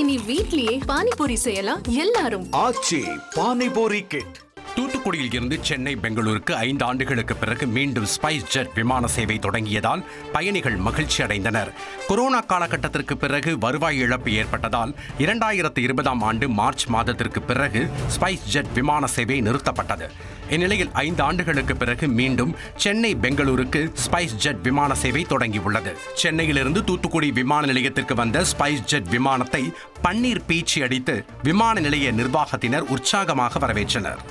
இனி வீட்லயே பானிபூரி செய்யலாம் எல்லாரும். ஆச்சி பானிபூரி கிட். தூத்துக்குடியில் இருந்து சென்னை பெங்களூருக்கு 5 ஆண்டுகளுக்கு பிறகு மீண்டும் ஸ்பைஸ் ஜெட் விமான சேவை தொடங்கியதால் பயணிகள் மகிழ்ச்சி அடைந்தனர். கொரோனா காலகட்டத்திற்கு பிறகு வருவாய் இழப்பு ஏற்பட்டதால் 2020ஆம் ஆண்டு மார்ச் மாதத்திற்கு பிறகு ஸ்பைஸ் ஜெட் விமான சேவை நிறுத்தப்பட்டது. இந்நிலையில் 5 ஆண்டுகளுக்கு பிறகு மீண்டும் சென்னை பெங்களூருக்கு ஸ்பைஸ் ஜெட் விமான சேவை தொடங்கியுள்ளது. சென்னையிலிருந்து தூத்துக்குடி விமான நிலையத்திற்கு வந்த ஸ்பைஸ் ஜெட் விமானத்தை பன்னீர் பீச்சி அடித்து விமான நிலைய நிர்வாகத்தினர் உற்சாகமாக வரவேற்றனர்.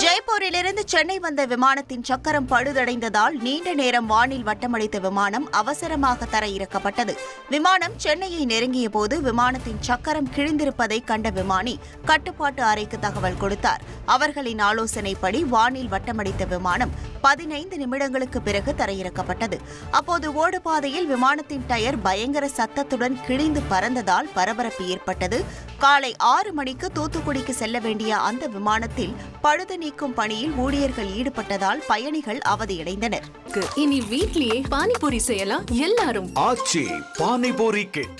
ஜெய்ப்பூரிலிருந்து சென்னை வந்த விமானத்தின் சக்கரம் பழுதடைந்ததால் நீண்ட நேரம் வானில் வட்டமடித்த விமானம் அவசரமாக தரையிறக்கப்பட்டது. விமானம் சென்னையை நெருங்கிய போது விமானத்தின் சக்கரம் கிழிந்திருப்பதை கண்ட விமானி கட்டுப்பாட்டு அறைக்கு தகவல் கொடுத்தார். அவர்களின் ஆலோசனைப்படி வானில் வட்டமடித்த விமானம் 15 நிமிடங்களுக்கு பிறகு தரையிறக்கப்பட்டது. அப்போது ஓடுபாதையில் விமானத்தின் டயர் பயங்கர சத்தத்துடன் கிழிந்து பறந்ததால் பரபரப்பு ஏற்பட்டது. காலை 6 மணிக்கு தூத்துக்குடிக்கு செல்ல வேண்டிய அந்த விமானத்தில் பழுது நீக்கும் பணியில் ஊழியர்கள் ஈடுபட்டதால் பயணிகள் அவதியடைந்தனர். இனி வீட்லயே பானிபூரி செய்யலாம் எல்லாரும். ஆச்சி பானிபூரி கிட்.